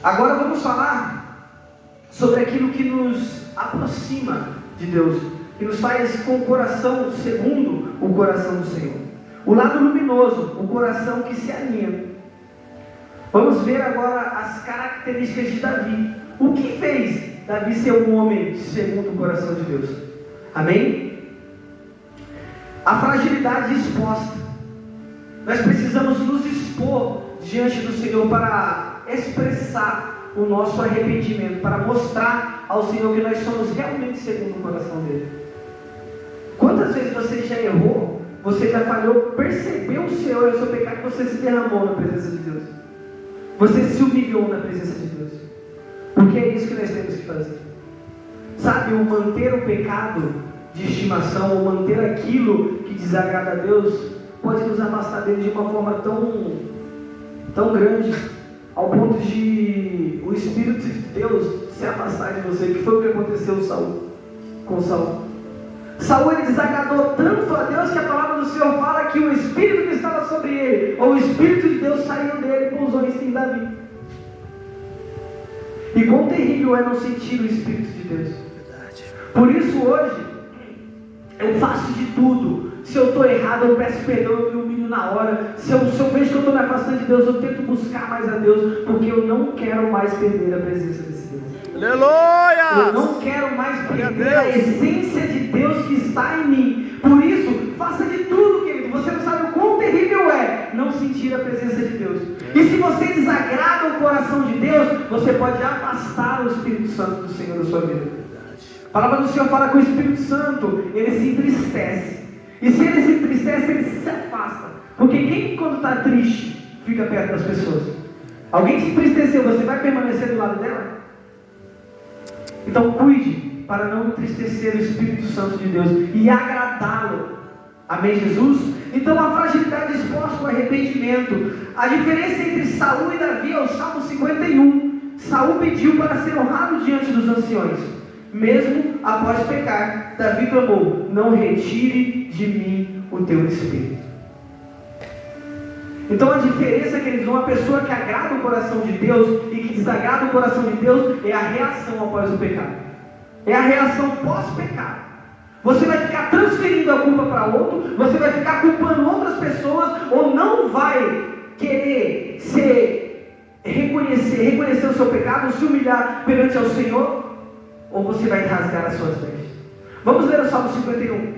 Agora vamos falar sobre aquilo que nos aproxima de Deus, que nos faz com o coração segundo o coração do Senhor. O lado luminoso, o coração que se alinha. Vamos ver agora as características de Davi. O que fez Davi ser um homem segundo o coração de Deus? Amém? A fragilidade exposta. Nós precisamos nos expor diante do Senhor para expressar o nosso arrependimento, para mostrar ao Senhor que nós somos realmente segundo o coração dele. Quantas vezes você já errou, você já falhou, percebeu o seu erro, o seu pecado, você se derramou na presença de Deus, você se humilhou na presença de Deus, porque é isso que nós temos que fazer. Sabe, o manter o pecado de estimação, ou manter aquilo que desagrada a Deus, pode nos afastar dele de uma forma tão grande, ao ponto de o Espírito de Deus se afastar de você, que foi o que aconteceu com Saul. Saul, ele desagradou tanto a Deus que a palavra do Senhor fala que o Espírito que estava sobre ele, ou o Espírito de Deus saiu dele e pousou em Davi. E quão terrível é não sentir o Espírito de Deus. Por isso hoje, eu faço de tudo. Se eu estou errado, eu peço perdão, eu me humilho na hora. Se eu vejo que eu estou me afastando de Deus, eu tento buscar mais a Deus, porque eu não quero mais perder a presença desse Deus. Aleluia! Eu não quero mais perder a essência de Deus que está em mim. Por isso, faça de tudo, querido. Você não sabe o quão terrível é não sentir a presença de Deus. E se você desagrada o coração de Deus, você pode afastar o Espírito Santo do Senhor da sua vida. A palavra do Senhor fala que o Espírito Santo, ele se entristece. E se ele se entristece, ele se afasta. Porque quem quando está triste, fica perto das pessoas? Alguém te entristeceu, você vai permanecer do lado dela? Então cuide para não entristecer o Espírito Santo de Deus e agradá-lo. Amém, Jesus? Então a fragilidade exposta ao arrependimento. A diferença entre Saul e Davi é o Salmo 51. Saul pediu para ser honrado diante dos anciões. Mesmo após pecar, Davi clamou: não retire de mim o teu Espírito. Então a diferença, queridos, de uma pessoa que agrada o coração de Deus e que desagrada o coração de Deus é a reação após o pecado. É a reação pós-pecado. Você vai ficar transferindo a culpa para outro, você vai ficar culpando outras pessoas, ou não vai querer reconhecer o seu pecado, se humilhar perante ao Senhor, ou você vai rasgar as suas vestes. Vamos ler o Salmo 51.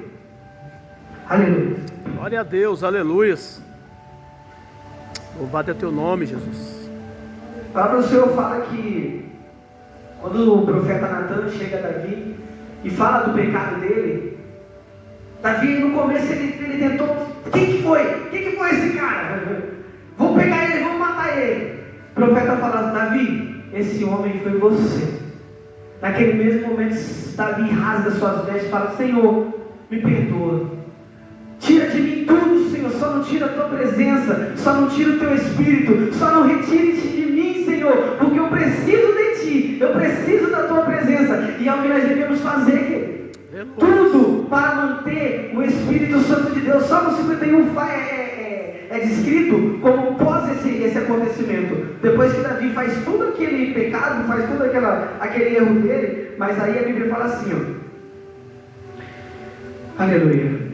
Aleluia. Glória a Deus, aleluias. Louvado é teu nome, Jesus. A palavra do Senhor fala que quando o profeta Natan chega a Davi e fala do pecado dele, Davi no começo ele tentou: quem que foi? Quem que foi esse cara? Vou pegar ele, vou matar ele. O profeta fala: Davi, esse homem foi você. Naquele mesmo momento, Davi rasga suas vestes e fala: Senhor, me perdoa. Tira de mim tudo, Senhor. Só não tira a tua presença, só não tira o teu Espírito, só não retire de mim, Senhor, porque eu preciso de ti, eu preciso da tua presença. E é o que nós devemos fazer, querido. Tudo para manter o Espírito Santo de Deus. Salmo 51 é descrito como pós esse acontecimento. Depois que Davi faz todo aquele pecado, faz todo aquele erro dele, mas aí a Bíblia fala assim, ó. Aleluia.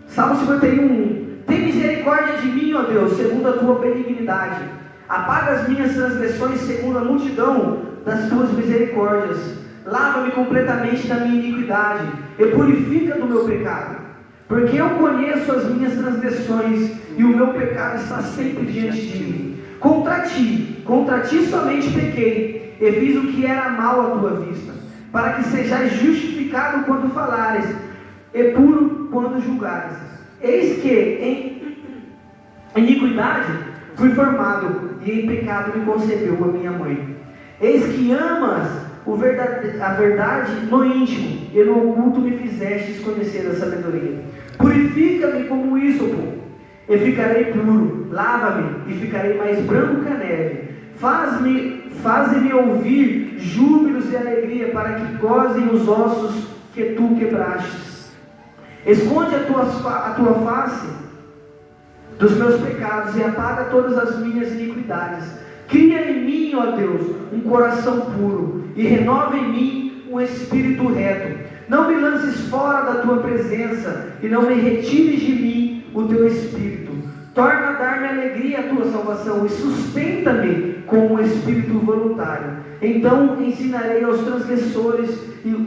Salmo 51. Tem misericórdia de mim, ó Deus, segundo a tua benignidade. Apaga as minhas transgressões segundo a multidão das tuas misericórdias. Lava-me completamente da minha iniquidade e purifica do meu pecado. Porque eu conheço as minhas transgressões e o meu pecado está sempre diante de mim. Contra ti somente pequei e fiz o que era mal à tua vista, para que sejais justificado quando falares e puro quando julgares. Eis que em iniquidade fui formado e em pecado me concebeu a minha mãe. Eis que amas a verdade no íntimo e no oculto me fizestes conhecer a sabedoria. Purifica-me como ísopo e ficarei puro. Lava-me e ficarei mais branco que a neve. Faze-me ouvir júbilos e alegria, para que gozem os ossos que tu quebrastes. Esconde a tua face dos meus pecados e apaga todas as minhas iniquidades. Cria em mim, ó Deus, um coração puro e renova em mim um espírito reto. Não me lances fora da tua presença e não me retires de mim o teu espírito. Torna a dar-me alegria a tua salvação e sustenta-me com um espírito voluntário. Então ensinarei aos transgressores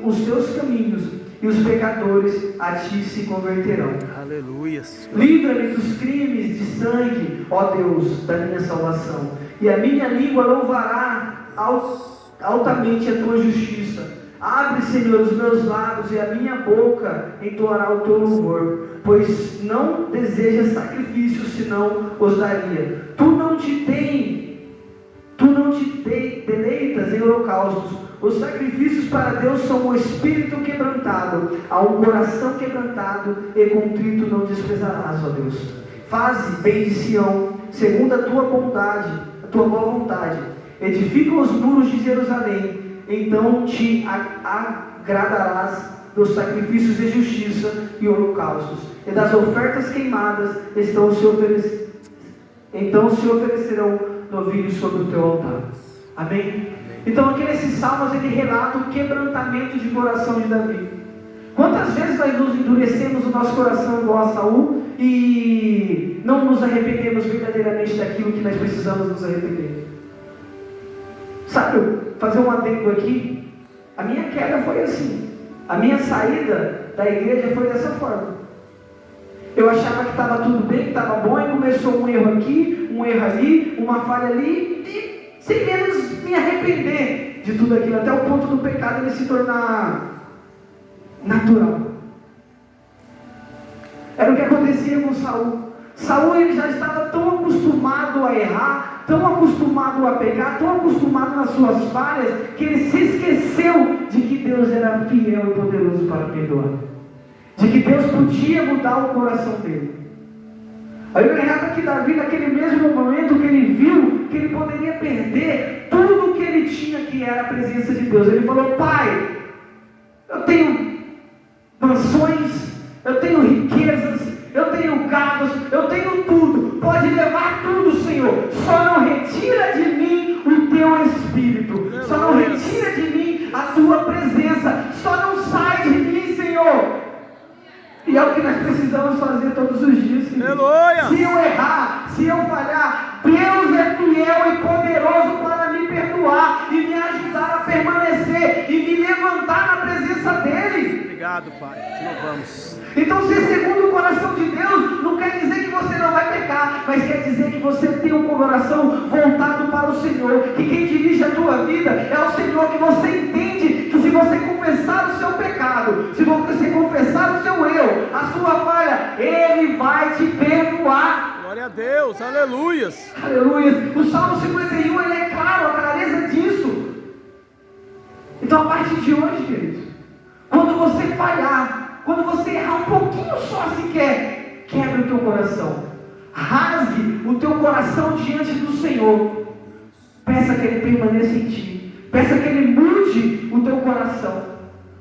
os teus caminhos e os pecadores a ti se converterão. Aleluia. Livra-me dos crimes de sangue, ó Deus, da minha salvação, e a minha língua louvará altamente a tua justiça. Abre, Senhor, os meus lábios e a minha boca entoará o teu louvor, pois não desejas sacrifícios, senão os daria. Tu não te deleitas em holocaustos. Os sacrifícios para Deus são um espírito quebrantado, a um coração quebrantado e contrito não desprezarás, ó Deus. Faze bem de Sião, segundo a tua bondade, a tua boa vontade. Edifica os muros de Jerusalém, então te agradarás dos sacrifícios de justiça e holocaustos, e das ofertas queimadas então se oferecerão novilhos sobre o teu altar. Amém? Então aqui nesses salmos ele relata o quebrantamento de coração de Davi. Quantas vezes nós nos endurecemos o nosso coração igual a Saul e não nos arrependemos verdadeiramente daquilo que nós precisamos nos arrepender? Sabe, fazer um adendo aqui, a minha queda foi assim, a minha saída da igreja foi dessa forma. Eu achava que estava tudo bem, que estava bom, e começou um erro aqui, um erro ali, uma falha ali, e sem menos me arrepender de tudo aquilo, até o ponto do pecado ele se tornar natural. Era o que acontecia com Saul. Saul ele já estava tão acostumado a errar, tão acostumado a pecar, tão acostumado nas suas falhas, que ele se esqueceu de que Deus era fiel e poderoso para perdoar, de que Deus podia mudar o coração dele. Aí eu relata que Davi, naquele mesmo momento que ele viu que ele poderia perder tudo o que ele tinha, que era a presença de Deus, ele falou: Pai, eu tenho mansões, eu tenho riquezas, eu tenho gados, eu tenho tudo, pode levar tudo, Senhor, só não retira de mim o teu Espírito, só não retira de mim a tua presença, só não sai de mim, Senhor. E é o que nós precisamos fazer todos os dias, Senhor. Se eu errar, se eu falhar, Deus é fiel e poderoso para me perdoar e me ajudar a permanecer e me levantar na presença dEle. Obrigado, Pai, te louvamos. Então ser segundo o coração de Deus não quer dizer que você não vai pecar, mas quer dizer que você tem um coração voltado para o Senhor, que quem dirige a tua vida é o Senhor, que você entende que se você confessar o seu pecado, se você confessar o seu erro, a sua falha, Ele vai te perdoar. Glória a Deus, aleluias. Aleluia. O Salmo 51 ele é claro, a clareza disso. Então a partir de hoje, queridos, quando você falhar, quando você errar um pouquinho só sequer, quebre o teu coração, rasgue o teu coração diante do Senhor, peça que Ele permaneça em ti, peça que Ele mude o teu coração,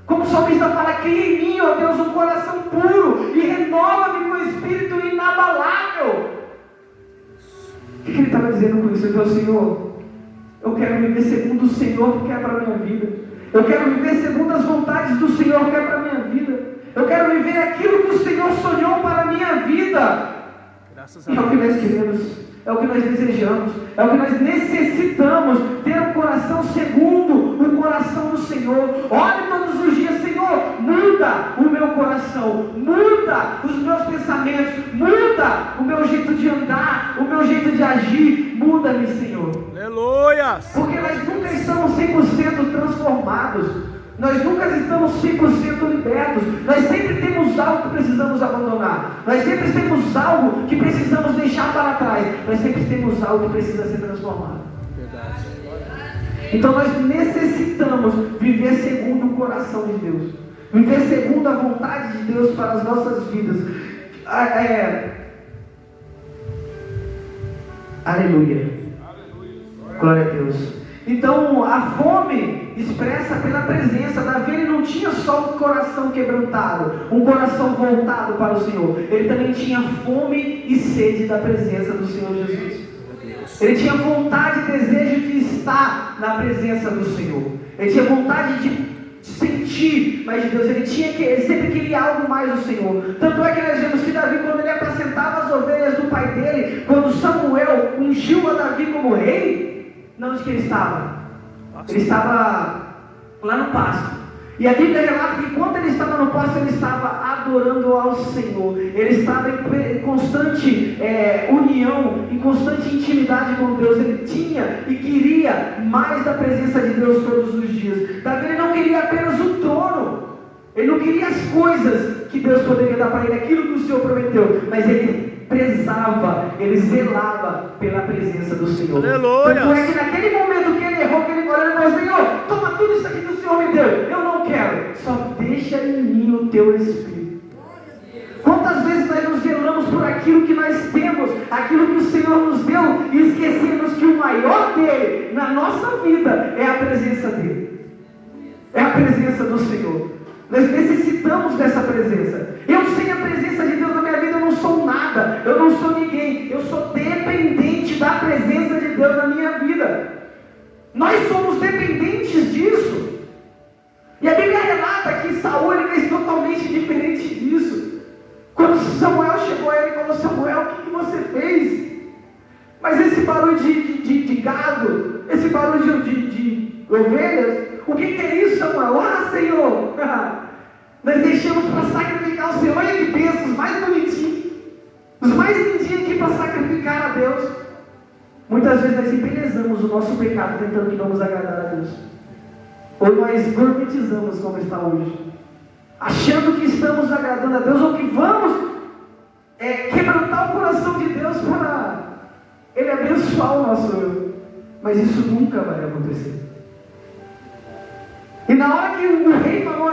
como o salmista fala: cria em mim, ó Deus, um coração puro e renova-me com um espírito inabalável. O que ele estava dizendo com isso? Ele falou: Senhor, eu quero viver segundo o Senhor quer para a minha vida, eu quero viver segundo as vontades do Senhor quer para a minha vida, eu quero viver aquilo que o Senhor sonhou para a minha vida. Graças a E é o que nós queremos, é o que nós desejamos, é o que nós necessitamos, ter um coração segundo o coração do Senhor. Ore todos os dias: Senhor, muda o meu coração, muda os meus pensamentos, muda o meu jeito de andar, o meu jeito de agir, muda-me, Senhor. Aleluia. Porque nós nunca estamos 100% transformados, nós nunca estamos 100% libertos, nós sempre temos algo que precisamos abandonar, nós sempre temos algo que precisamos deixar para trás, nós sempre temos algo que precisa ser transformado. Verdade. Então nós necessitamos viver segundo o coração de Deus, viver segundo a vontade de Deus para as nossas vidas. Aleluia. Glória a Deus. Então a fome expressa pela presença. Davi ele não tinha só um coração quebrantado, um coração voltado para o Senhor, ele também tinha fome e sede da presença do Senhor Jesus. Ele tinha vontade e desejo de estar na presença do Senhor. Ele tinha vontade de sentir mais de Deus. Ele sempre queria algo mais do Senhor. Tanto é que nós vemos que Davi, quando ele apacentava as ovelhas do pai dele, quando Samuel ungiu a Davi como rei, onde que ele estava? Ele estava lá no pasto. E a Bíblia relata que quando ele estava no pasto, ele estava adorando ao Senhor. Ele estava em constante união, em constante intimidade com Deus. Ele tinha e queria mais da presença de Deus todos os dias. Davi, ele não queria apenas o trono. Ele não queria as coisas que Deus poderia dar para ele, aquilo que o Senhor prometeu. Mas ele prezava, ele zelava pela presença do Senhor. Aleluia! Tanto é que naquele momento que ele errou, que ele falou: Senhor, toma tudo isso aqui que o Senhor me deu. Eu não quero. Só deixa em mim o teu Espírito. Quantas vezes nós nos zelamos por aquilo que nós temos, aquilo que o Senhor nos deu, e esquecemos que o maior dele na nossa vida é a presença dele. É a presença do Senhor. Nós necessitamos dessa presença. Eu sem a presença de Deus na minha vida, eu não sou nada, eu não sou ninguém. Eu sou dependente da presença de Deus na minha vida. Nós somos dependentes disso. E a Bíblia relata que Saul, ele fez totalmente diferente disso. Quando Samuel chegou a ele e falou: Samuel, o que você fez? Mas esse barulho de gado, esse barulho de ovelhas, o que é isso, Samuel? Ah, Senhor, nós deixamos para sacrificar o Senhor. Olha que bênção, os mais bonitinhos, os mais lindinhos aqui para sacrificar a Deus. Muitas vezes nós embelezamos o nosso pecado tentando que vamos agradar a Deus. Ou nós gourmetizamos como está hoje, achando que estamos agradando a Deus, ou que vamos quebrantar o coração de Deus para Ele abençoar o nosso eu. Mas isso nunca vai acontecer. E na hora que o rei falou,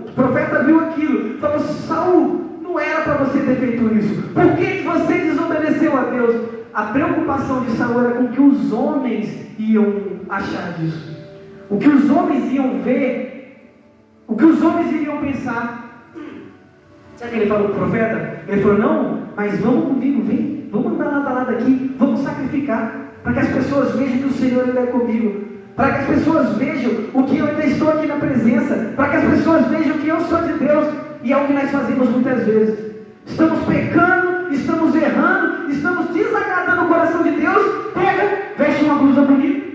o profeta viu aquilo, falou: Saul, não era para você ter feito isso. Por que você desobedeceu a Deus? A preocupação de Saul era com o que os homens iam achar disso. O que os homens iam ver, o que os homens iriam pensar. Sabe o que ele falou para o profeta? Ele falou: não, mas vamos comigo, vem, vamos andar lado a lado aqui, vamos sacrificar, para que as pessoas vejam que o Senhor ainda é comigo, para que as pessoas vejam o que eu ainda estou aqui na presença, para que as pessoas vejam que eu sou de Deus. E é o que nós fazemos muitas vezes. Estamos pecando, estamos errando, estamos desagradando o coração de Deus. Pega, veste uma blusa bonita,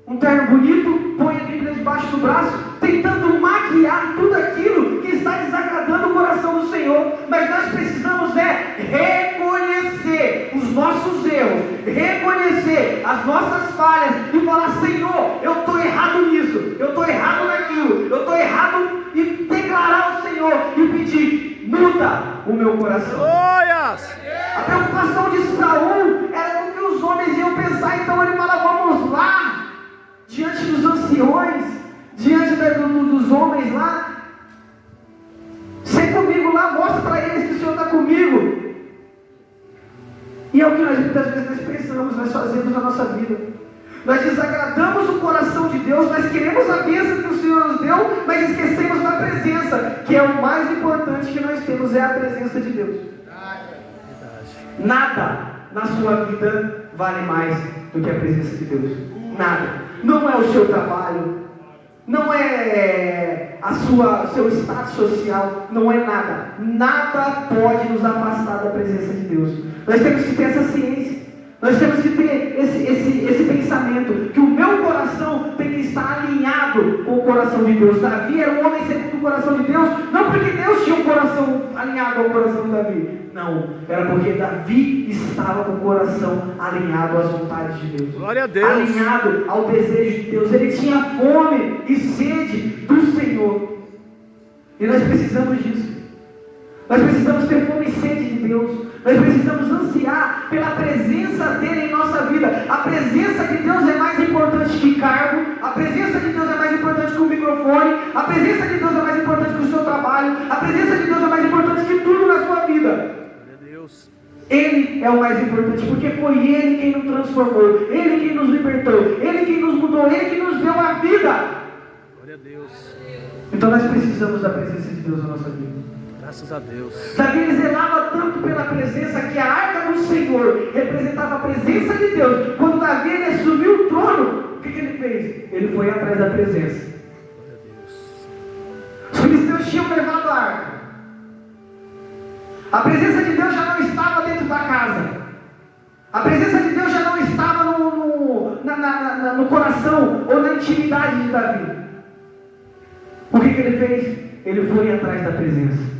um terno bonito, põe a Bíblia debaixo do braço, tentando maquiar tudo aquilo que está desagradando o coração do Senhor. Mas nós precisamos reconhecer os nossos erros, reconhecer as nossas falhas e falar: Senhor, eu estou errado nisso, eu estou errado naquilo, eu estou errado, e declarar ao Senhor e pedir: muda o meu coração. Glórias! A preocupação de Saul era com o que os homens iam pensar. Então ele fala: vamos lá, diante dos anciões, diante dos homens lá, senta comigo lá, mostra para eles que o Senhor está comigo. E é o que nós muitas vezes nós pensamos, nós fazemos na nossa vida. Nós desagradamos o coração de Deus, nós queremos a bênção que o Senhor nos deu, mas esquecemos da presença, que é o mais importante que nós temos, é a presença de Deus. Nada na sua vida vale mais do que a presença de Deus. Nada. Não é o seu trabalho, não é seu status social, não é nada. Nada pode nos afastar da presença de Deus. Nós temos que ter essa ciência. Nós temos que ter esse pensamento, que o meu coração tem que estar alinhado com o coração de Deus. Davi era um homem segundo o coração de Deus, não porque Deus tinha um coração alinhado ao coração de Davi, não, era porque Davi estava com o coração alinhado às vontades de Deus. Glória a Deus. Alinhado ao desejo de Deus. Ele tinha fome e sede do Senhor, e nós precisamos disso. Nós precisamos ter fome e sede de Deus. Nós precisamos ansiar pela presença dele em nossa vida. A presença de Deus é mais importante que cargo. A presença de Deus é mais importante que o microfone. A presença de Deus é mais importante que o seu trabalho. A presença de Deus é mais importante que tudo na sua vida. Deus. Ele é o mais importante, porque foi Ele quem nos transformou, Ele quem nos libertou, Ele quem nos mudou, Ele que nos deu a vida. Glória a Deus. Então nós precisamos da presença de Deus na nossa vida. Graças a Deus. Davi ele zelava tanto pela presença que a arca do Senhor representava a presença de Deus. Quando Davi ele assumiu o trono, o que ele fez? Ele foi atrás da presença. Glória a Deus. Os filisteus tinham levado a arca. A presença de Deus já não estava dentro da casa. A presença de Deus já não estava no coração ou na intimidade de Davi. O que ele fez? Ele foi atrás da presença.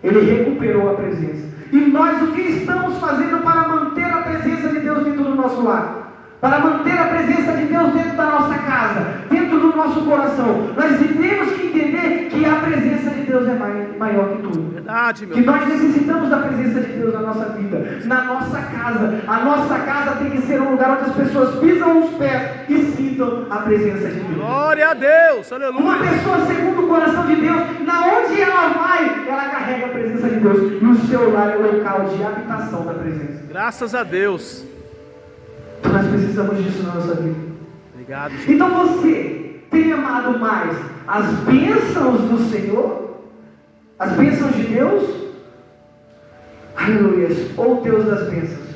Ele recuperou a presença. E nós o que estamos fazendo para manter a presença de Deus dentro do nosso lar? Para manter a presença de Deus dentro da nossa casa, dentro do nosso coração? Nós temos que entender que a presença de Deus é maior que tudo. Verdade, meu Que Deus. nós necessitamos da presença de Deus na nossa vida, na nossa casa. A nossa casa tem que ser um lugar onde as pessoas pisam os pés e sintam a presença de Deus. Glória a Deus. Uma Aleluia. pessoa segundo o coração de Deus, na onde ela vai, ela carrega a presença de Deus. E o seu lar é o local de habitação da presença. Graças a Deus. Então nós precisamos disso na nossa vida. Obrigado, Jesus. Então você tem amado mais as bênçãos do Senhor? As bênçãos de Deus? Aleluia. Ou Deus das bênçãos?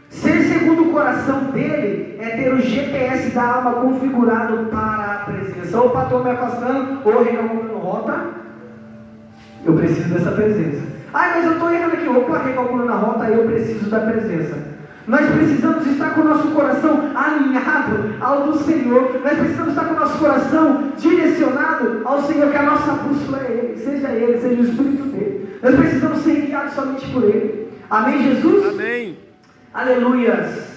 Ser segundo o coração dele é ter o GPS da alma configurado para a presença. Opa, estou me afastando, ou recalculando rota. Eu preciso dessa presença. Ah, mas eu estou errando aqui. Opa, recalculando a rota, eu preciso da presença. Nós precisamos estar com o nosso coração alinhado ao do Senhor. Nós precisamos estar com o nosso coração direcionado ao Senhor, que a nossa bússola é Ele, seja o Espírito dele. Nós precisamos ser guiados somente por Ele. Amém, Jesus? Amém. Aleluias.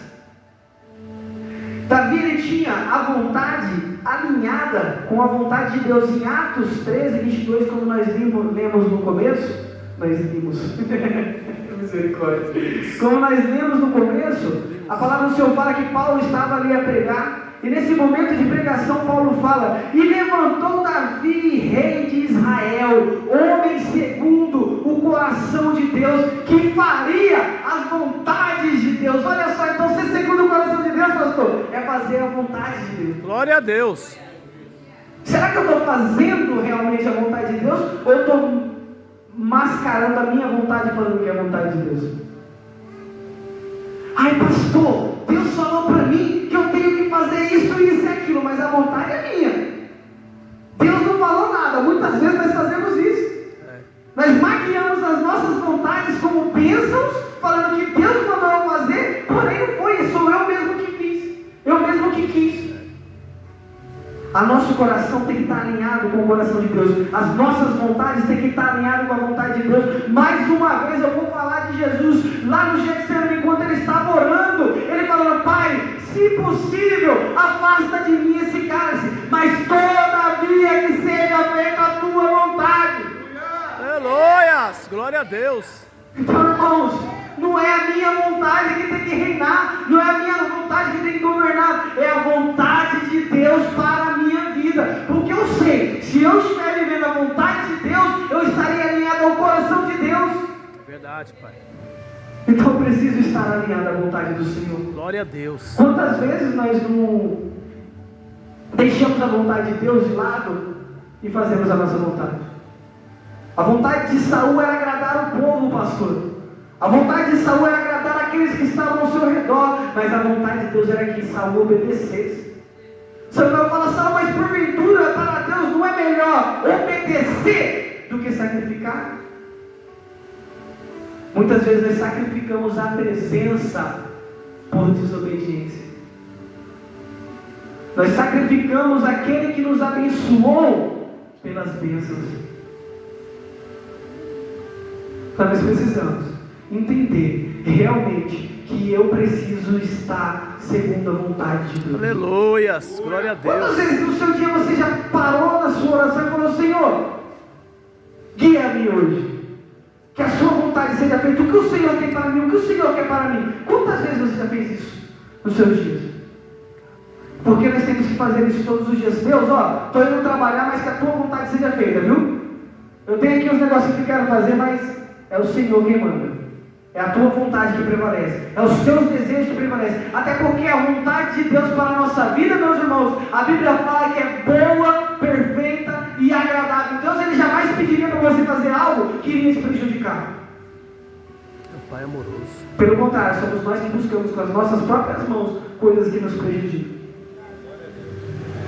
Davi ele tinha a vontade alinhada com a vontade de Deus. Em Atos 13, 22, como nós lemos no começo, misericórdia. Como nós lemos no começo, a palavra do Senhor fala que Paulo estava ali a pregar. E nesse momento de pregação, Paulo fala: e levantou Davi, rei de Israel, homem segundo o coração de Deus, que faria as vontades de Deus. Olha só, então ser segundo o coração de Deus, pastor, é fazer a vontade de Deus. Glória a Deus. Será que eu estou fazendo realmente a vontade de Deus? Ou eu estou mascarando a minha vontade falando que é a vontade de Deus? Ai, pastor, Deus falou para mim que eu tenho que fazer isso e aquilo, mas a vontade é minha. Deus não falou nada. Muitas vezes nós fazemos isso. Nós maquiamos as nossas vontades como bênçãos, falando que Deus mandou eu fazer, porém não foi, sou eu mesmo que fiz, eu mesmo que quis. A nosso coração tem que estar alinhado com o coração de Deus. As nossas vontades têm que estar alinhadas com a vontade de Deus. Mais uma vez eu vou falar de Jesus lá no Getsemane, enquanto ele estava orando, ele falando: Pai, se possível, afasta de mim esse cálice, mas todavia que seja feita a tua vontade. Aleluias. Glória a Deus. Então, irmãos, não é a minha vontade que tem que reinar, não é a minha vontade que tem que governar, é a vontade de Deus para a minha vida. Porque eu sei, se eu estiver vivendo a vontade de Deus, eu estarei alinhado ao coração de Deus. É verdade, Pai. Então eu preciso estar alinhado à vontade do Senhor. Glória a Deus. Quantas vezes nós não deixamos a vontade de Deus de lado e fazemos a nossa vontade? A vontade de Saul era agradar o povo, pastor. A vontade de Saul era agradar aqueles que estavam ao seu redor, mas a vontade de Deus era que Saul obedecesse. Samuel fala: Saul, mas porventura para Deus não é melhor obedecer do que sacrificar? Muitas vezes nós sacrificamos a presença por desobediência. Nós sacrificamos aquele que nos abençoou pelas bênçãos. Então nós precisamos entender realmente que eu preciso estar segundo a vontade de Deus. Aleluias. Glória a Quantas Deus. vezes no seu dia você já parou na sua oração e falou: Senhor, guia-me hoje, que a sua vontade seja feita, o que o Senhor tem para mim, o que o Senhor quer para mim? Quantas vezes você já fez isso nos seus dias? Porque nós temos que fazer isso todos os dias. Deus, estou indo trabalhar, mas que a tua vontade seja feita, viu? Eu tenho aqui uns negócios que eu quero fazer, mas é o Senhor quem manda. É a tua vontade que prevalece. É os teus desejos que prevalecem. Até porque a vontade de Deus para a nossa vida, meus irmãos, a Bíblia fala que é boa, perfeita e agradável. Deus ele jamais pediria para você fazer algo que iria te prejudicar. Meu Pai amoroso. Pelo contrário, somos nós que buscamos com as nossas próprias mãos coisas que nos prejudicam.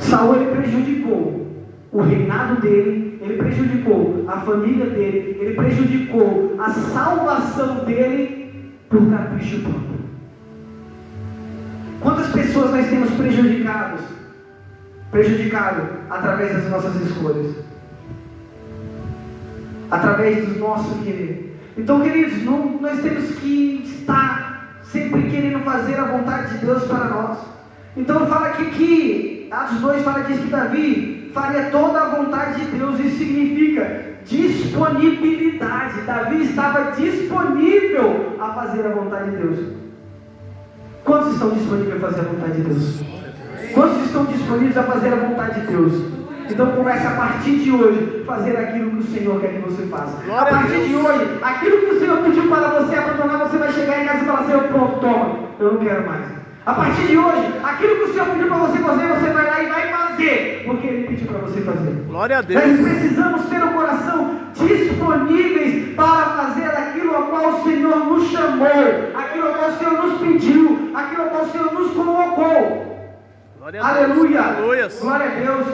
Saul, ele prejudicou o reinado dele, ele prejudicou a família dele, ele prejudicou a salvação dele por capricho próprio. Quantas pessoas nós temos prejudicado através das nossas escolhas, através do nosso querer? Então, queridos, nós temos que estar sempre querendo fazer a vontade de Deus para nós. Então fala aqui que Atos 2 diz que Davi faria toda a vontade de Deus. Isso significa disponibilidade. Davi estava disponível a fazer a vontade de Deus. Quantos estão disponíveis a fazer a vontade de Deus? Quantos estão disponíveis a fazer a vontade de Deus? Então comece a partir de hoje fazer aquilo que o Senhor quer que você faça. A partir de hoje, aquilo que o Senhor pediu para você abandonar, você vai chegar em casa e falar assim: pronto, toma, eu não quero mais. A partir de hoje, aquilo que o Senhor pediu para você fazer, você vai lá e vai fazer, porque Ele pediu para você fazer. Glória a Deus. Nós precisamos ter o coração disponíveis para fazer aquilo ao qual o Senhor nos chamou, aquilo ao qual o Senhor nos pediu, aquilo ao qual o Senhor nos colocou. Glória a Aleluia. Deus. Glória a Deus.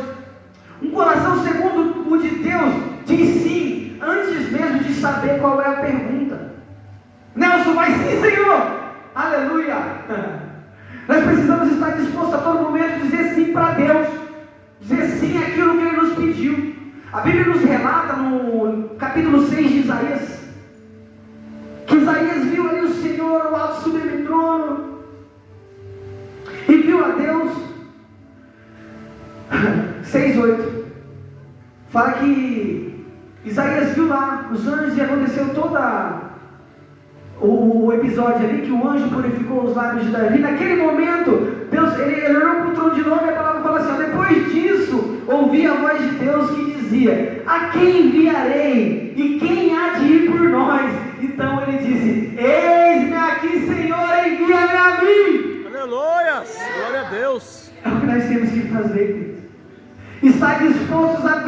Um coração segundo o de Deus diz sim, antes mesmo de saber qual é a pergunta. Nelson, vai sim, Senhor. Aleluia. Nós precisamos estar dispostos a todo momento dizer sim para Deus, dizer sim àquilo que Ele nos pediu. A Bíblia nos relata no capítulo 6 de Isaías, que Isaías viu ali o Senhor, o alto sublime trono, e viu a Deus. 6:8 fala que Isaías viu lá os anjos e aconteceu toda o episódio ali, que o anjo purificou os lábios de Davi. Naquele momento, Deus, ele olhou para o trono de novo e a palavra fala assim: depois disso, ouvi a voz de Deus que dizia: a quem enviarei? E quem há de ir por nós? Então ele disse: eis-me aqui, Senhor, envia-me a mim. Aleluia, glória a Deus. É o que nós temos que fazer, queridos. Estar dispostos a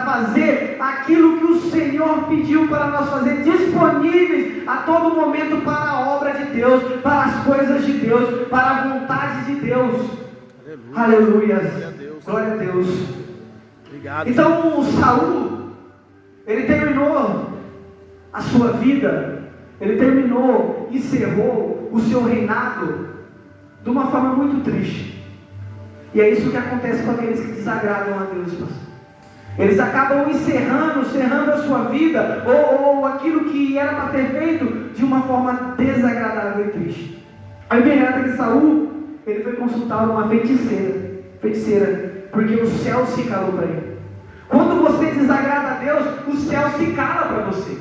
fazer aquilo que o Senhor pediu para nós fazer, disponíveis a todo momento para a obra de Deus, para as coisas de Deus, para a vontade de Deus. Aleluia. Glória a Deus. Obrigado. Então o Saul, ele terminou a sua vida, ele terminou, encerrou o seu reinado de uma forma muito triste. E é isso que acontece com aqueles que desagradam a Deus, pastor. Eles acabam encerrando a sua vida, ou aquilo que era para ter feito, de uma forma desagradável e triste. A Bíblia relata que Saul, ele foi consultar uma feiticeira, porque o céu se calou para ele. Quando você desagrada a Deus, o céu se cala para você.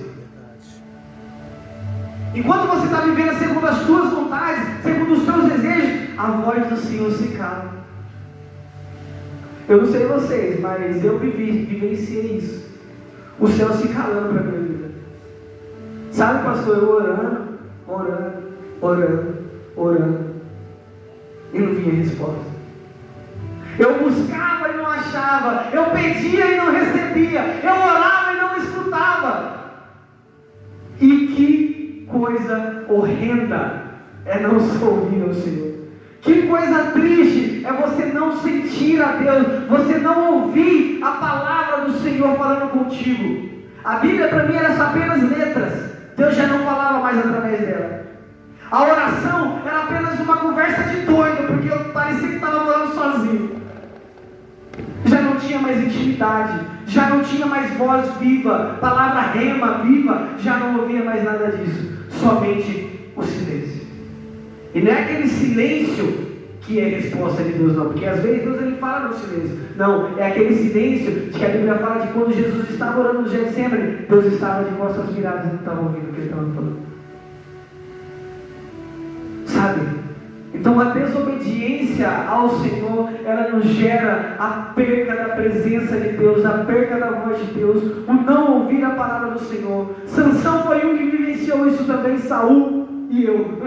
Enquanto você está vivendo segundo as tuas vontades, segundo os teus desejos, a voz do Senhor se cala. Eu não sei vocês, mas eu vivenciei isso. O céu se calando para a minha vida. Sabe, pastor, eu orando. E não vinha resposta. Eu buscava e não achava. Eu pedia e não recebia. Eu orava e não escutava. E que coisa horrenda é não se ouvir ao Senhor. Que coisa triste é você não sentir a Deus, você não ouvir a palavra do Senhor falando contigo. A Bíblia para mim era apenas letras, Deus já não falava mais através dela. A oração era apenas uma conversa de doido, porque eu parecia que estava orando sozinho. Já não tinha mais intimidade, já não tinha mais voz viva, palavra rema viva, já não ouvia mais nada disso, somente o silêncio. E não é aquele silêncio que é resposta de Deus, não, porque às vezes Deus ele fala no silêncio. Não, é aquele silêncio de que a Bíblia fala de quando Jesus estava orando no Getsemane, Deus estava de costas viradas e não estava ouvindo o que ele estava falando. Sabe? Então a desobediência ao Senhor, ela nos gera a perca da presença de Deus, a perca da voz de Deus, o não ouvir a palavra do Senhor. Sansão foi um que vivenciou isso também, Saul e eu.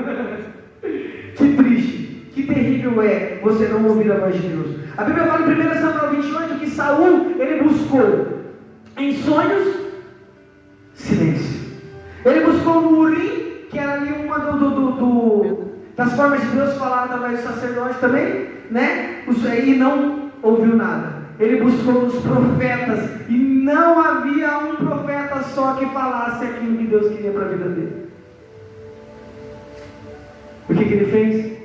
Que triste, que terrível é você não ouvir a voz de Deus. A Bíblia fala em 1 Samuel 28 que Saul, ele buscou em sonhos Silêncio. Ele buscou no Urim, que era ali uma das formas de Deus falar através do sacerdote também, né? E não ouviu nada. Ele buscou nos profetas, e não havia um profeta só que falasse aquilo que Deus queria para a vida dele. O que ele fez?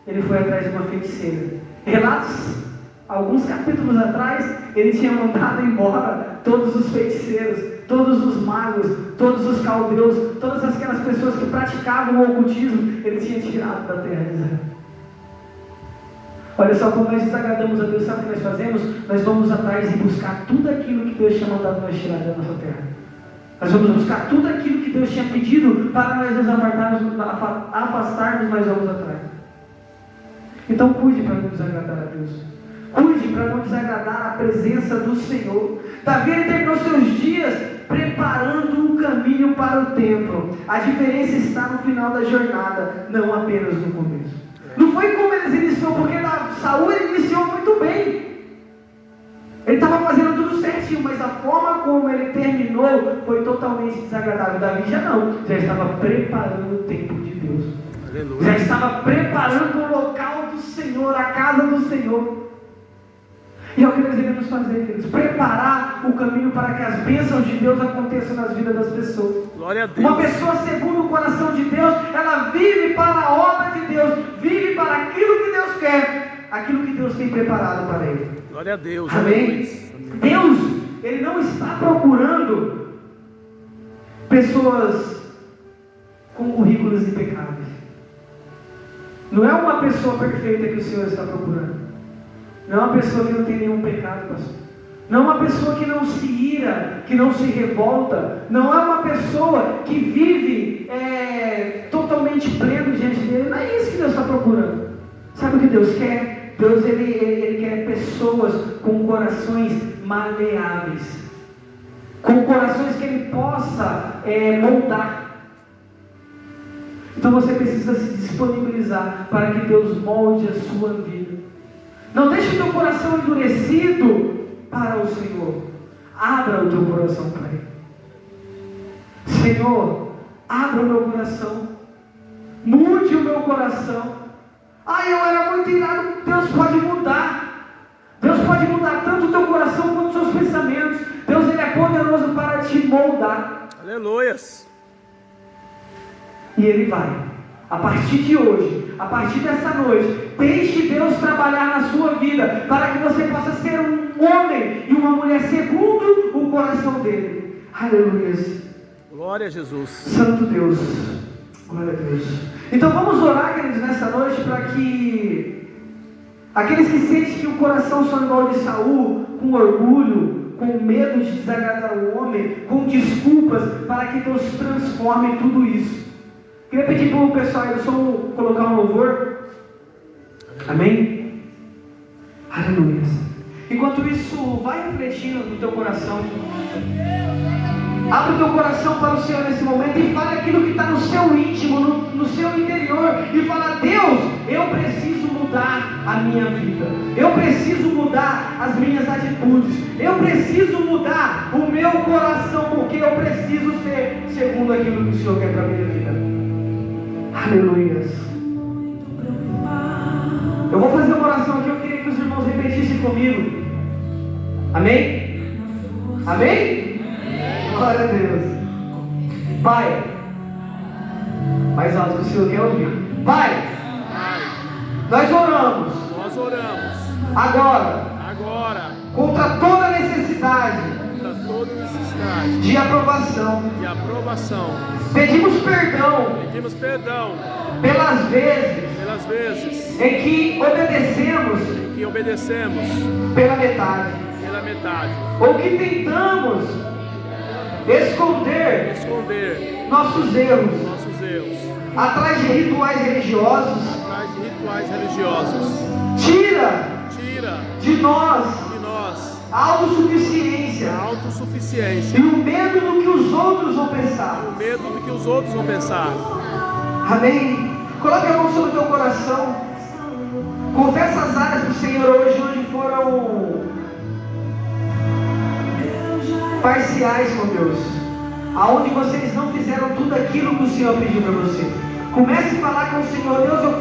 Ele foi atrás de uma feiticeira. Relatos, alguns capítulos atrás, ele tinha mandado embora todos os feiticeiros, todos os magos, todos os caldeus, todas aquelas pessoas que praticavam o ocultismo, ele tinha tirado da terra de Israel. Olha só, quando nós desagradamos a Deus, sabe o que nós fazemos? Nós vamos atrás e buscar tudo aquilo que Deus tinha mandado nós tirar da nossa terra. Nós vamos buscar tudo aquilo que Deus tinha pedido para nós nos afastarmos, nós vamos atrás. Então cuide para não desagradar a Deus. Cuide para não desagradar a presença do Senhor. Davi terminou seus dias preparando o caminho para o templo. A diferença está no final da jornada, não apenas no começo. Não foi como eles iniciou, porque Saul iniciou muito bem. Ele estava fazendo tudo certinho, mas a forma como ele terminou foi totalmente desagradável. Davi já não, já estava preparando o templo de Deus. Aleluia. Já estava preparando o local do Senhor, a casa do Senhor. E é o que nós devemos fazer, queridos, preparar o caminho para que as bênçãos de Deus aconteçam nas vidas das pessoas. Glória a Deus. Uma pessoa segundo o coração de Deus, ela vive para a obra de Deus, vive para aquilo que Deus quer, aquilo que Deus tem preparado para ele. Glória a Deus. Amém? Deus, Ele não está procurando pessoas com currículos impecáveis. Não é uma pessoa perfeita que o Senhor está procurando. Não é uma pessoa que não tem nenhum pecado, pastor. Não é uma pessoa que não se ira, que não se revolta. Não é uma pessoa que vive totalmente pleno diante dele. Não é isso que Deus está procurando. Sabe o que Deus quer? Deus ele quer pessoas com corações maleáveis, com corações que Ele possa moldar. Então você precisa se disponibilizar para que Deus molde a sua vida. Não deixe o teu coração endurecido para o Senhor. Abra o teu coração para Ele. Senhor, abra o meu coração. Mude o meu coração. Eu era muito irado. Deus pode mudar. Deus pode mudar tanto o teu coração quanto os seus pensamentos. Deus, Ele é poderoso para te moldar. Aleluias. E Ele vai. A partir de hoje, a partir dessa noite, deixe Deus trabalhar na sua vida, para que você possa ser um homem e uma mulher segundo o coração dele. Aleluia. Glória a Jesus. Santo Deus. Glória a Deus. Então vamos orar, queridos, nessa noite, para que aqueles que sentem que o coração são igual de Saul, com orgulho, com medo de desagradar o homem, com desculpas, para que Deus transforme tudo isso. Queria pedir para o pessoal do som colocar um louvor. Amém? Aleluia. Enquanto isso, vai refletindo no teu coração. Abre o teu coração para o Senhor nesse momento e fale aquilo que está no seu íntimo, no seu interior. E fala: Deus, eu preciso mudar a minha vida. Eu preciso mudar as minhas atitudes. Eu preciso mudar o meu coração, porque eu preciso ser segundo aquilo que o Senhor quer para a minha vida. Aleluia. Eu vou fazer uma oração aqui, eu queria que os irmãos repetissem comigo. Amém? Amém? Glória a Deus. Pai, mais alto que o Senhor quer ouvir. Pai, nós oramos agora contra toda necessidade de aprovação. Pedimos perdão pelas vezes em que obedecemos pela metade, ou que tentamos esconder nossos erros atrás de rituais religiosos. Tira de nós a autossuficiência e o medo do que os outros vão pensar. Amém? Coloque a mão sobre o teu coração. Confessa as áreas do Senhor hoje onde foram parciais com Deus. aonde vocês não fizeram tudo aquilo que o Senhor pediu para você. Comece a falar com o Senhor: Deus, eu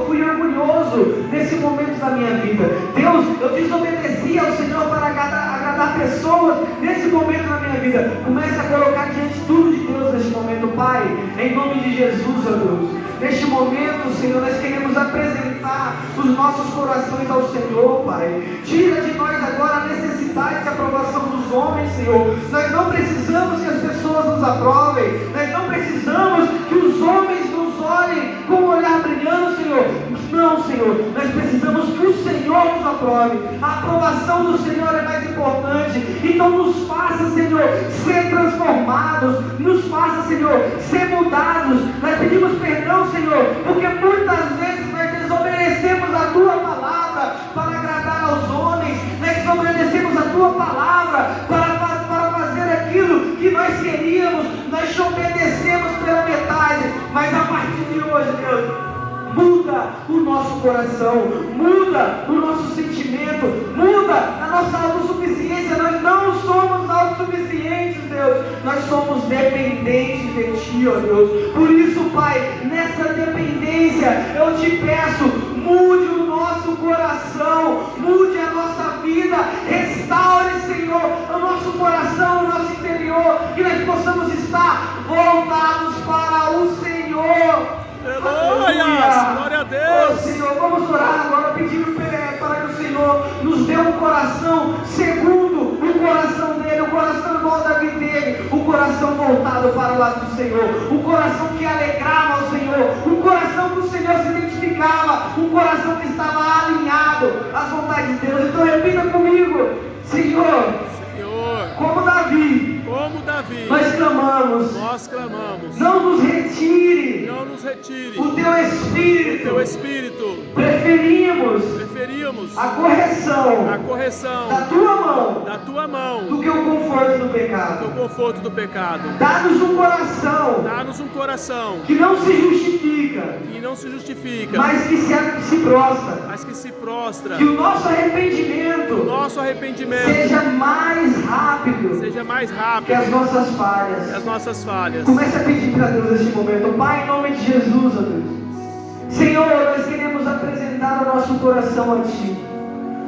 fui orgulhoso nesse momento da minha vida. Deus, eu desobedeci ao Senhor para agradar pessoas nesse momento da minha vida. Comece a colocar diante tudo de Deus nesse momento, Pai, em nome de Jesus, ó Deus. Neste momento, Senhor, nós queremos apresentar os nossos corações ao Senhor, Pai. Tira de nós agora a necessidade de aprovação dos homens, Senhor. Nós não precisamos que as pessoas nos aprovem. Nós não precisamos que os homens nos olhem com um olhar brilhando, Senhor. Não, Senhor. Nós precisamos que o Senhor nos aprove. A aprovação do Senhor é mais importante. Então nos faça, Senhor, ser transformados. Nos faça, Senhor, ser mudados. Nós pedimos perdão, Senhor, porque muitas vezes nós desobedecemos a Tua palavra para agradar aos homens. Nós desobedecemos a Tua palavra para fazer aquilo que nós queríamos. Nós te obedecemos pela metade. Mas a partir de hoje, Deus, muda o nosso coração, muda o nosso sentimento, muda a nossa autossuficiência. Nós não somos autossuficientes, Deus, nós somos dependentes de Ti, ó Deus. Por isso, Pai, nessa dependência eu te peço: mude o nosso coração, mude a nossa vida, restaure, Senhor, o nosso coração, o nosso interior, que nós possamos estar voltados para o Senhor. Aleluia! Glória a Deus! Oh, Senhor, vamos orar agora pedindo para que o Senhor nos dê um coração segundo o coração dele, o coração igual Davi teve, o coração voltado para o lado do Senhor, o coração que alegrava ao Senhor, o coração que o Senhor se identificava, um coração que estava alinhado às vontades de Deus. Então repita comigo: Senhor, como Davi, nós clamamos, não nos retire o Teu Espírito, preferimos a correção da Tua mão do que o conforto do pecado. Dá-nos um coração que não se justifica, mas que se prostra, que o nosso arrependimento seja mais rápido que as nossas falhas. Comece a pedir para Deus neste momento: Pai, em nome de Jesus, ó Deus, Senhor, nós queremos apresentar o nosso coração a Ti.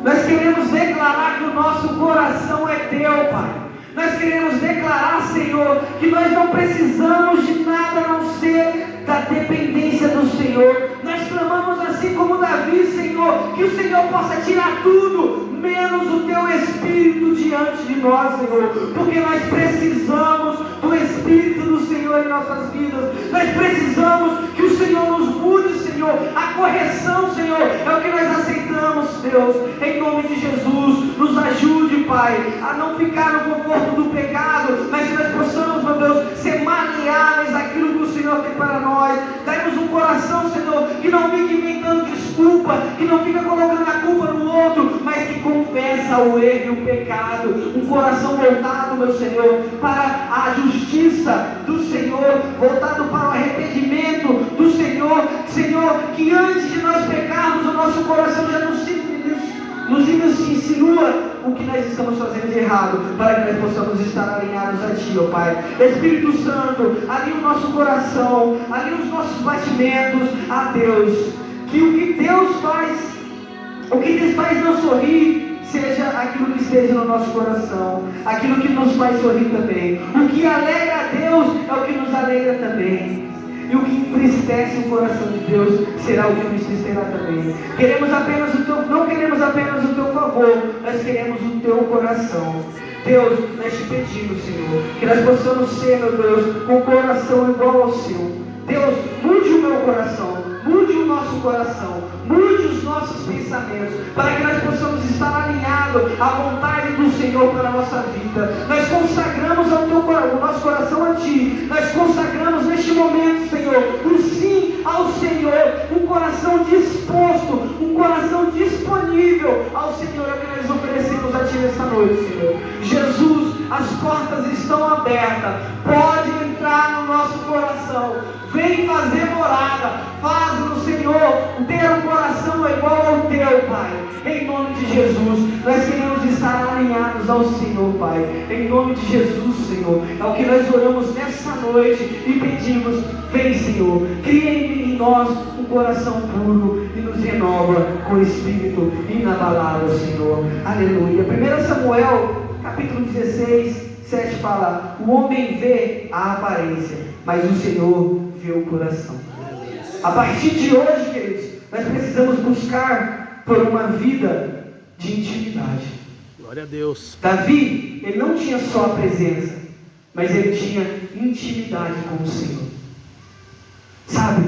Nós queremos declarar que o nosso coração é Teu, Pai. Nós queremos declarar, Senhor, que nós não precisamos de nada a não ser da dependência do Senhor. Nós clamamos assim como Davi, Senhor, que o Senhor possa tirar tudo, menos o Teu Espírito diante de nós, Senhor, porque nós precisamos do Espírito do Senhor em nossas vidas. Nós precisamos que o Senhor nos mude, Senhor. A correção, Senhor, é o que nós aceitamos, Deus. Em nome de Jesus, nos ajude, Pai, a não ficar no conforto do pecado, mas que nós possamos, meu Deus, ser maleáveis àquilo que o Senhor tem para nós. Dá-nos um coração, Senhor, que não fique inventando desculpa, que não fica colocando a culpa no outro, mas que confessa o erro e o pecado. Um coração voltado, meu Senhor, para a justiça do Senhor, voltado para o arrependimento do Senhor. Senhor, que antes de nós pecarmos, o nosso coração já nos insinua o que nós estamos fazendo de errado, para que nós possamos estar alinhados a Ti, ó Pai. Espírito Santo, alinha o nosso coração, alinha os nossos batimentos a Deus. Que o que Deus faz, o que nos faz não sorrir, seja aquilo que esteja no nosso coração, aquilo que nos faz sorrir também. O que alegra a Deus é o que nos alegra também. E o que entristece o coração de Deus será o que nos entristecerá também. Não queremos apenas o Teu favor, nós queremos o Teu coração. Deus, nós te pedimos, Senhor, que nós possamos ser, meu Deus, com o coração igual ao Seu. Deus, mude o meu coração, mude o nosso coração, mude os nossos pensamentos, para que nós possamos estar alinhados à vontade do Senhor para a nossa vida. Nós consagramos o nosso coração a Ti. Nós consagramos neste momento, Senhor, o sim ao Senhor, um coração disposto, um coração disponível ao Senhor, é o que nós oferecemos a Ti nesta noite, Senhor. Jesus, as portas estão abertas, pode entrar no nosso coração, vem fazer morada, faz no Senhor ter um coração igual ao Teu, Pai, em nome de Jesus. Nós queremos estar alinhados consagrados ao Senhor, Pai, em nome de Jesus, Senhor. É o que nós oramos nessa noite e pedimos: vem, Senhor, cria em nós um coração puro e nos renova com espírito inabalável, Senhor. Aleluia. 1 Samuel, capítulo 16, 7 fala: o homem vê a aparência, mas o Senhor vê o coração. A partir de hoje, queridos, nós precisamos buscar por uma vida de intimidade. Glória a Deus. Davi, ele não tinha só a presença, mas ele tinha intimidade com o Senhor. Sabe,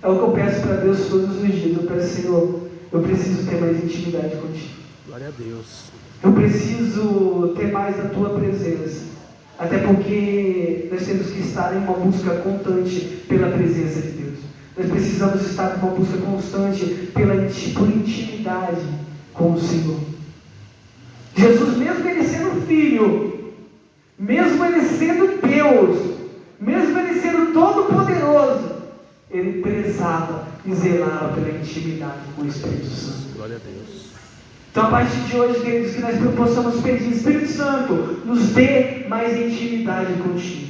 é o que eu peço para Deus todos os dias. Eu peço: Senhor, eu preciso ter mais intimidade contigo. Glória a Deus. Eu preciso ter mais da tua presença. Até porque nós temos que estar em uma busca constante pela presença de Deus. Nós precisamos estar em uma busca constante por intimidade com o Senhor. Jesus, mesmo ele sendo filho, mesmo ele sendo Deus, mesmo ele sendo todo-poderoso, ele prezava e zelava pela intimidade com o Espírito Santo. Glória a Deus. Então, a partir de hoje, queridos, que nós possamos pedir: Espírito Santo, nos dê mais intimidade contigo.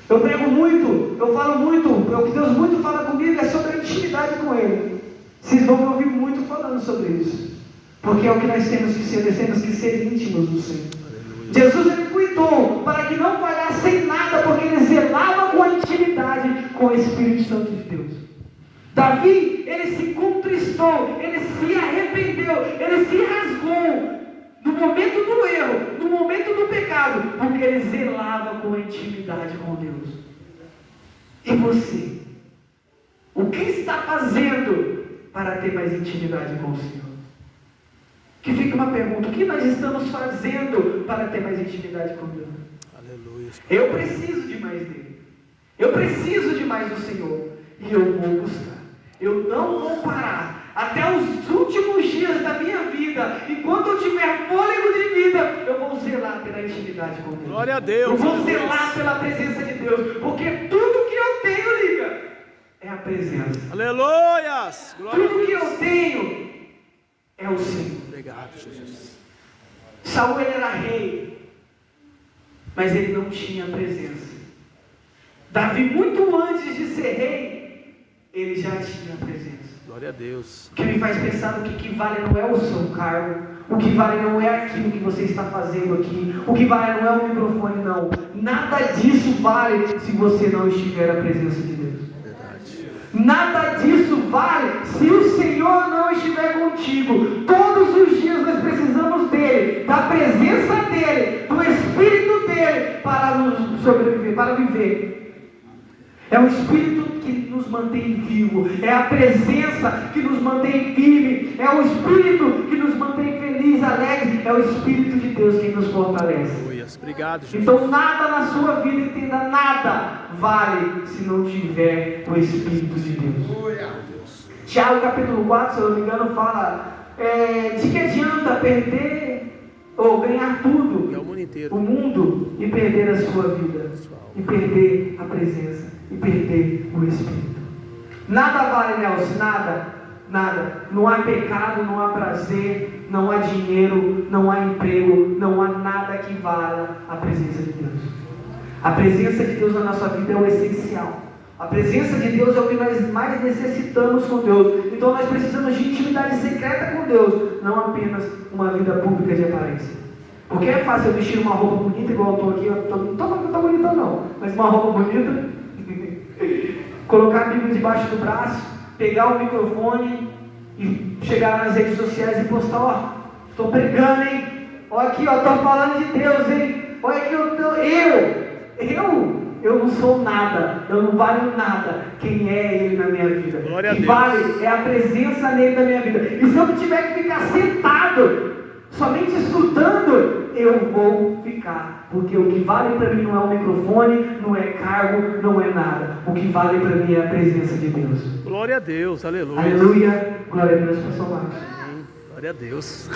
Eu prego muito, eu falo muito, o que Deus muito fala comigo é sobre a intimidade com Ele. Vocês vão me ouvir muito falando sobre isso, porque é o que nós temos que ser. Nós temos que ser íntimos do Senhor. Aleluia. Jesus, ele cuidou para que não falhasse nada, porque ele zelava com a intimidade com o Espírito Santo de Deus. Davi, ele se contristou, ele se arrependeu, ele se rasgou no momento do erro, no momento do pecado, porque ele zelava com a intimidade com Deus. E você? O que está fazendo para ter mais intimidade com o Senhor? Que fica uma pergunta: o que nós estamos fazendo para ter mais intimidade com Deus? Aleluia. Eu preciso de mais dele. Eu preciso de mais do Senhor. E eu vou buscar. Eu não vou parar até os últimos dias da minha vida. Enquanto eu tiver fôlego de vida, eu vou zelar pela intimidade com Deus. Glória a Deus. Eu vou zelar pela presença de Deus, porque tudo que eu tenho, liga, é a presença. Aleluias. Glória Tudo a que Deus. eu tenho é o Senhor. Obrigado, Jesus. Saul, ele era rei, mas ele não tinha presença. Davi, muito antes de ser rei, ele já tinha presença. Glória a Deus. O que me faz pensar no que vale não é o seu cargo, o que vale não é aquilo que você está fazendo aqui, o que vale não é o microfone, não. Nada disso vale se você não estiver na presença de Deus. Verdade. Nada disso vale se o Senhor não estiver contigo. Todos os dias nós precisamos dele, da presença dele, do Espírito dele para nos sobreviver, para viver. É o Espírito que nos mantém vivo, é a presença que nos mantém firme, é o Espírito que nos mantém feliz, alegre, é o Espírito de Deus que nos fortalece. Obrigado, Jesus. Então nada na sua vida, entenda, nada vale se não tiver o Espírito de Deus. Tiago capítulo 4, se eu não me engano, fala de que adianta perder ou ganhar tudo, o mundo, e perder a sua vida, e perder a presença, e perder o Espírito. Nada vale, Nelson, nada. Não há pecado, não há prazer, não há dinheiro, não há emprego, não há nada que valha a presença de Deus. A presença de Deus na nossa vida é o essencial. A presença de Deus é o que nós mais necessitamos com Deus. Então nós precisamos de intimidade secreta com Deus, não apenas uma vida pública de aparência. Porque é fácil eu vestir uma roupa bonita igual eu estou aqui, não estou falando que eu estou bonitão não, mas uma roupa bonita, colocar a Bíblia debaixo do braço, pegar o microfone e chegar nas redes sociais e postar: ó, estou pregando, hein? Olha aqui, ó, estou falando de Deus, hein? Olha aqui, eu não sou nada, eu não valho nada. Quem é Ele na minha vida? Glória a que Deus. vale é a presença nele na minha vida. E se eu não tiver que ficar sentado, somente escutando, eu vou ficar, porque o que vale para mim não é o microfone, não é cargo, não é nada. O que vale para mim é a presença de Deus. Glória a Deus, aleluia. Aleluia, glória a Deus, pastor Marcos. Glória a Deus.